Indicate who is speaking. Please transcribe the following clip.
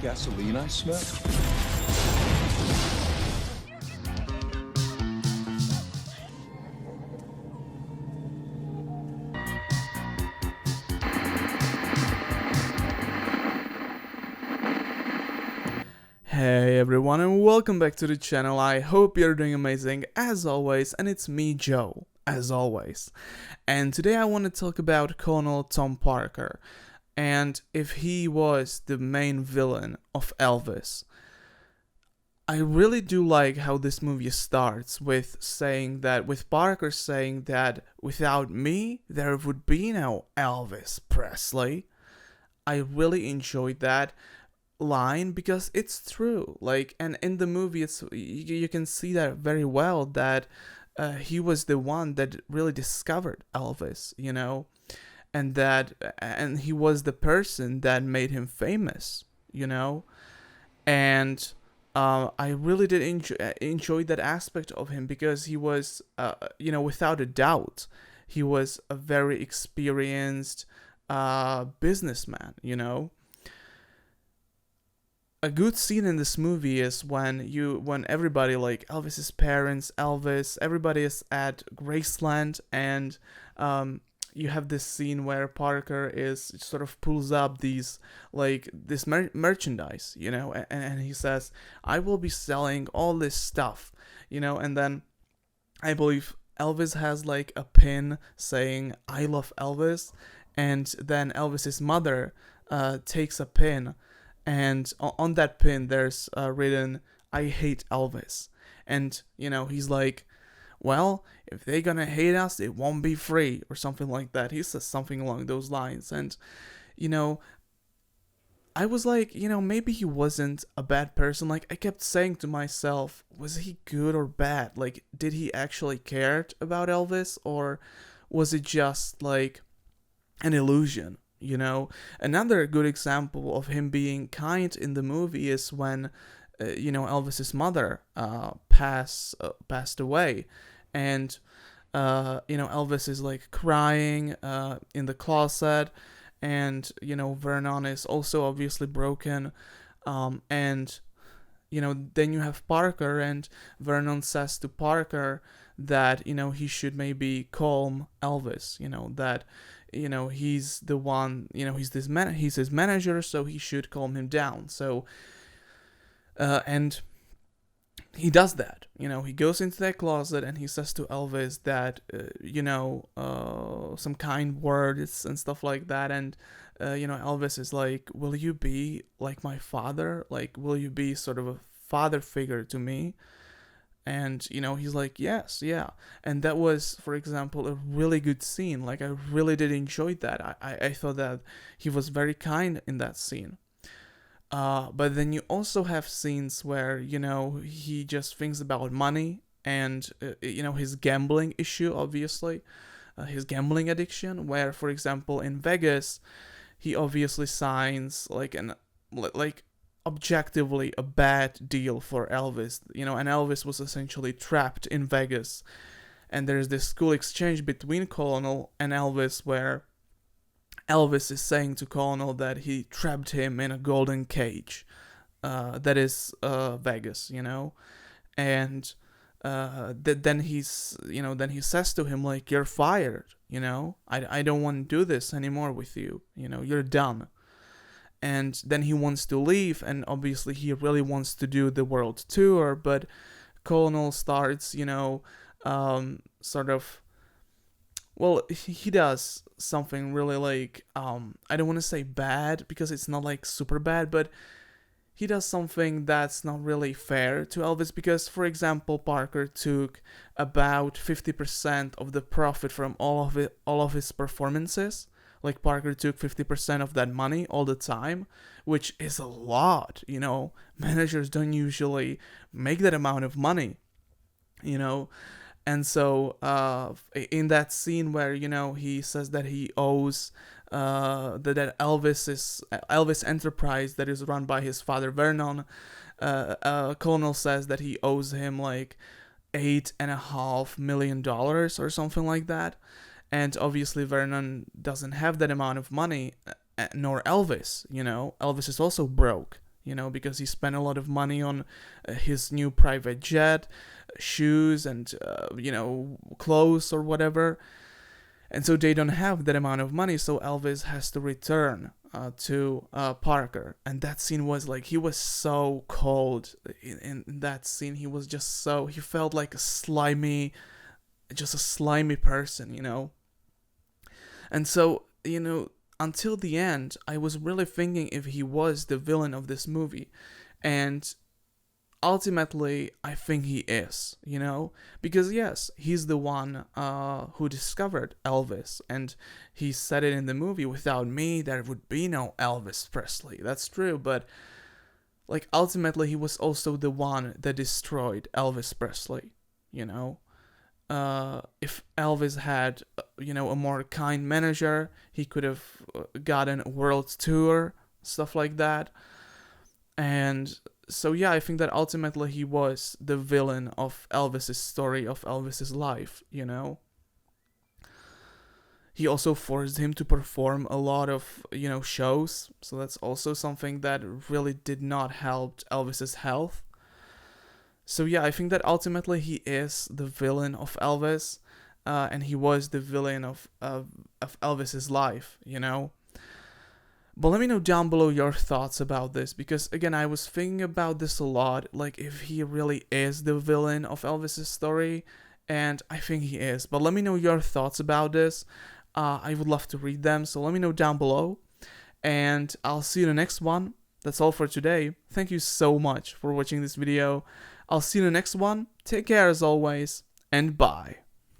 Speaker 1: gasoline I smell?
Speaker 2: Hey everyone and welcome back to the channel. I hope you're doing amazing as always, and it's me, Joe, as always. And today I want to talk about Colonel Tom Parker and if he was the main villain of Elvis. I really do like how this movie starts with Parker saying that without me there would be no Elvis Presley. I really enjoyed that line because it's true. And in the movie, you can see that very well that he was the one that really discovered Elvis, and he was the person that made him famous, and I really did enjoy that aspect of him because he was, without a doubt, he was a very experienced businessman. A good scene in this movie is when everybody, like Elvis's parents, Elvis, everybody is at Graceland, and you have this scene where Parker is sort of pulls up this merchandise, and he says, "I will be selling all this stuff," and then I believe Elvis has like a pin saying "I love Elvis," and then Elvis's mother takes a pin. And on that pin, there's written, "I hate Elvis." And, he's like, well, if they're gonna hate us, it won't be free, or something like that. He says something along those lines. And, I was like, maybe he wasn't a bad person. Like, I kept saying to myself, was he good or bad? Like, did he actually care about Elvis? Or was it just, like, an illusion? Another good example of him being kind in the movie is when, Elvis's mother passed away, and Elvis is like crying in the closet, and Vernon is also obviously broken, and then you have Parker, and Vernon says to Parker that he should maybe calm Elvis, that he's the one, he's his manager, so he should calm him down. So and he does that. He goes into that closet and he says to Elvis that some kind words and stuff like that, and Elvis is like, "Will you be like my father? Like, will you be sort of a father figure to me?" And he's like, "Yes, yeah." And that was, for example, a really good scene. Like, I really did enjoy that. I thought that he was very kind in that scene. But then you also have scenes where he just thinks about money and his gambling issue, obviously, his gambling addiction. Where, for example, in Vegas, he obviously signs like objectively a bad deal for Elvis, and Elvis was essentially trapped in Vegas. And there's this cool exchange between Colonel and Elvis where Elvis is saying to Colonel that he trapped him in a golden cage, that is Vegas, and then he says to him, like, "You're fired, I don't want to do this anymore with you, you're done." And then he wants to leave, and obviously he really wants to do the world tour, but Colonel starts, sort of, well, he does something really, like, I don't want to say bad, because it's not, like, super bad, but he does something that's not really fair to Elvis, because, for example, Parker took about 50% of the profit from all of his performances. Like, Parker took 50% of that money all the time, which is a lot, Managers don't usually make that amount of money, And so in that scene where, he says that he owes that Elvis Enterprise that is run by his father Vernon, Colonel says that he owes him like $8.5 million or something like that. And obviously Vernon doesn't have that amount of money, nor Elvis, Elvis is also broke. because he spent a lot of money on his new private jet, shoes, and, clothes or whatever. And so they don't have that amount of money, so Elvis has to return to Parker. And that scene was like, he was so cold in that scene. He was just he felt like just a slimy person. And so, until the end, I was really thinking if he was the villain of this movie. And ultimately, I think he is, because yes, he's the one who discovered Elvis, and he said it in the movie, without me, there would be no Elvis Presley. That's true, but like ultimately, he was also the one that destroyed Elvis Presley, if Elvis had, a more kind manager, he could have gotten a world tour, stuff like that. And so, yeah, I think that ultimately he was the villain of Elvis's story, of Elvis's life, He also forced him to perform a lot of, shows. So that's also something that really did not help Elvis's health. So yeah, I think that ultimately he is the villain of Elvis, and he was the villain of Elvis's life, But let me know down below your thoughts about this, because again, I was thinking about this a lot, like if he really is the villain of Elvis's story, and I think he is. But let me know your thoughts about this. I would love to read them, so let me know down below, and I'll see you in the next one. That's all for today. Thank you so much for watching this video. I'll see you in the next one. Take care as always, and bye.